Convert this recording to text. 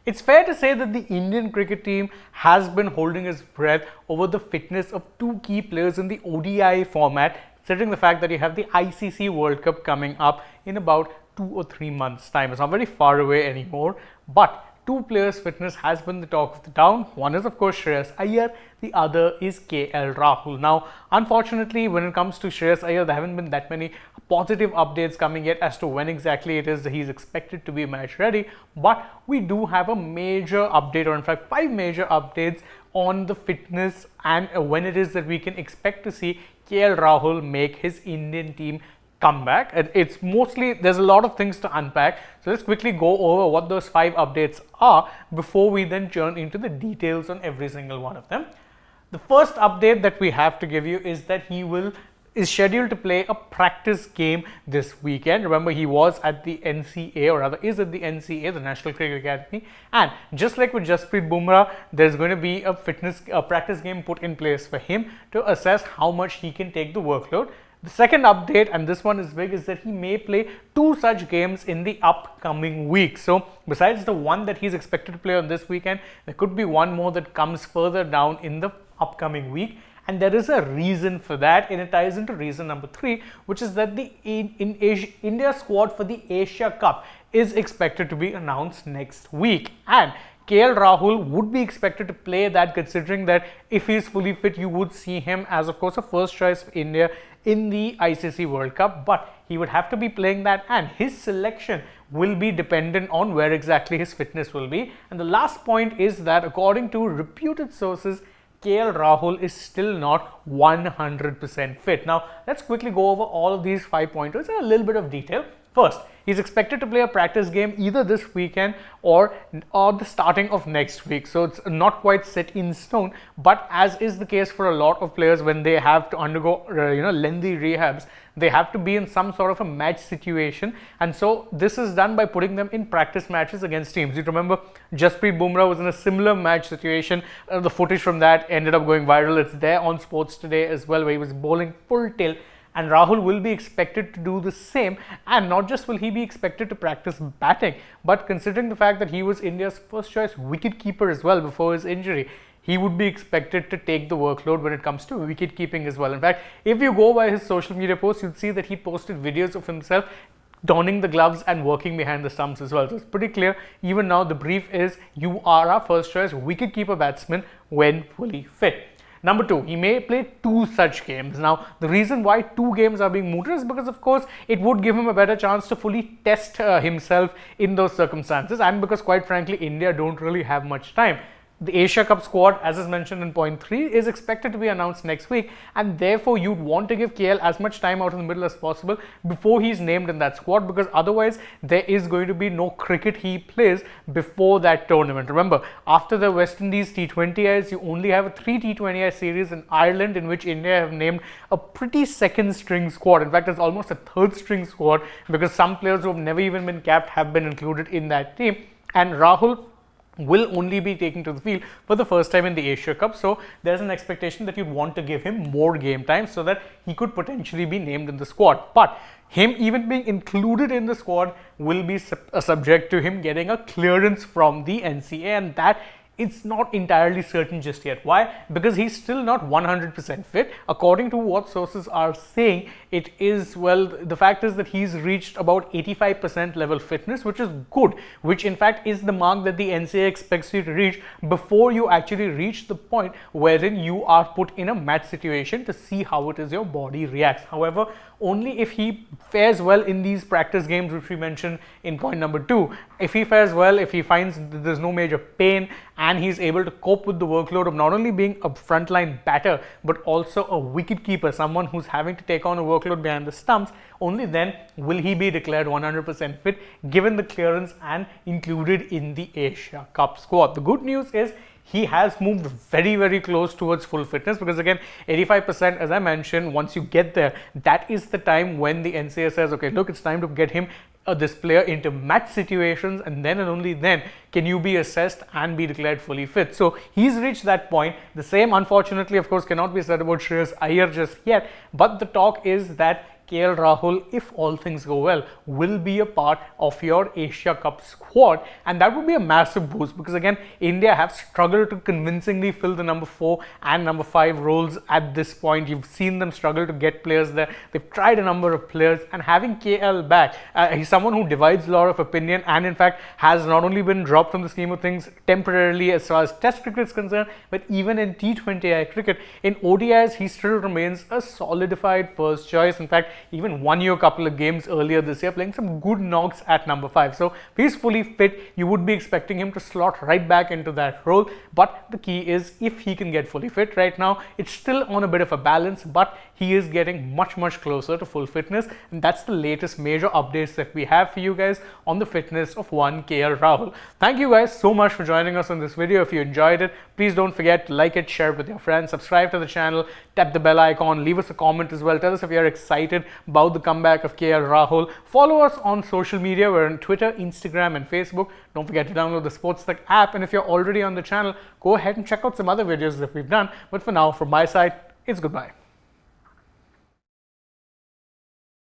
It's fair to say that the Indian cricket team has been holding its breath over the fitness of two key players in the ODI format, considering the fact that you have the ICC World Cup coming up in about 2 or 3 months' time. It's not very far away anymore, but two players' fitness has been the talk of the town. One is, of course, Shreyas Iyer. The other is KL Rahul. Now, unfortunately, when it comes to Shreyas Iyer, there haven't been that many positive updates coming yet as to when exactly it is that he's expected to be match ready. But we do have a major update, or in fact, 5 major updates on the fitness and when it is that we can expect to see KL Rahul make his Indian team comeback. It's mostly, there's a lot of things to unpack, so let's quickly go over what those 5 updates are before we then turn into the details on every single one of them. The first update that we have to give you is that he is scheduled to play a practice game this weekend. Remember, he was at the NCA, or rather is at the NCA, the National Cricket Academy, and just like with Jasprit Bumrah, there's going to be a practice game put in place for him to assess how much he can take the workload. The second update, and this one is big, is that he may play 2 such games in the upcoming week. So besides the one that he's expected to play on this weekend, there could be one more that comes further down in the upcoming week. And there is a reason for that, and it ties into reason number 3, which is that the India squad for the Asia Cup is expected to be announced next week. And KL Rahul would be expected to play that, considering that if he is fully fit, you would see him as, of course, a first choice for India in the ICC World Cup, but he would have to be playing that, and his selection will be dependent on where exactly his fitness will be. And the last point is that, according to reputed sources, KL Rahul is still not 100% fit. Now, let's quickly go over all of these 5 pointers in a little bit of detail. First, he's expected to play a practice game either this weekend or the starting of next week. So it's not quite set in stone, but as is the case for a lot of players, when they have to undergo lengthy rehabs, they have to be in some sort of a match situation, and so this is done by putting them in practice matches against teams. You remember Jasprit Bumrah was in a similar match situation. The footage from that ended up going viral. It's there on Sports Today as well, where he was bowling full tilt. And Rahul will be expected to do the same, and not just will he be expected to practice batting, but considering the fact that he was India's first choice wicketkeeper as well before his injury, he would be expected to take the workload when it comes to wicket keeping as well. In fact, if you go by his social media posts, you'd see that he posted videos of himself donning the gloves and working behind the stumps as well. So it's pretty clear, even now the brief is, you are our first choice wicketkeeper batsman when fully fit. Number 2, he may play 2 such games. Now, the reason why 2 games are being mooted is because, of course, it would give him a better chance to fully test himself in those circumstances, and because, quite frankly, India don't really have much time. The Asia Cup squad, as is mentioned in point 3, is expected to be announced next week, and therefore you'd want to give KL as much time out in the middle as possible before he's named in that squad, because otherwise there is going to be no cricket he plays before that tournament. Remember, after the West Indies T20Is, you only have a 3 T20I series in Ireland, in which India have named a pretty second string squad. In fact, it's almost a third string squad, because some players who have never even been capped have been included in that team, and Rahul will only be taken to the field for the first time in the Asia Cup. So there's an expectation that you'd want to give him more game time so that he could potentially be named in the squad. But him even being included in the squad will be subject to him getting a clearance from the NCA, and that it's not entirely certain just yet. Why? Because he's still not 100% fit. According to what sources are saying, it is, well, the fact is that he's reached about 85% level fitness, which is good, which in fact is the mark that the NCA expects you to reach before you actually reach the point wherein you are put in a match situation to see how it is your body reacts. However, only if he fares well in these practice games, which we mentioned in point number 2. If he fares well, if he finds that there's no major pain, and he's able to cope with the workload of not only being a frontline batter, but also a wicket keeper, someone who's having to take on a workload behind the stumps, only then will he be declared 100% fit, given the clearance and included in the Asia Cup squad. The good news is he has moved very, very close towards full fitness, because again, 85%, as I mentioned, once you get there, that is the time when the NCA says, okay, look, it's time to get him, this player, into match situations, and then and only then can you be assessed and be declared fully fit. So he's reached that point. The same, unfortunately, of course, cannot be said about Shreyas Iyer just yet, but the talk is that KL Rahul, if all things go well, will be a part of your Asia Cup squad, and that would be a massive boost because again, India have struggled to convincingly fill the number 4 and number 5 roles at this point. You've seen them struggle to get players there. They've tried a number of players, and having KL back, he's someone who divides a lot of opinion and in fact has not only been dropped from the scheme of things temporarily as far as Test cricket is concerned, but even in T20I cricket. In ODIs, he still remains a solidified first choice. In fact, even won you a couple of games earlier this year, playing some good knocks at number 5. So if he's fully fit, you would be expecting him to slot right back into that role. But the key is if he can get fully fit. Right now, it's still on a bit of a balance, but he is getting much closer to full fitness, and that's the latest major updates that we have for you guys on the fitness of one KL Rahul. Thank you guys so much for joining us on this video. If you enjoyed it, please don't forget to like it, share it with your friends, subscribe to the channel, tap the bell icon, leave us a comment as well. Tell us if you're excited about the comeback of KL Rahul. Follow us on social media. We're on Twitter, Instagram and Facebook. Don't forget to download the AajTak app, and if you're already on the channel, go ahead and check out some other videos that we've done. But for now, from my side, it's goodbye.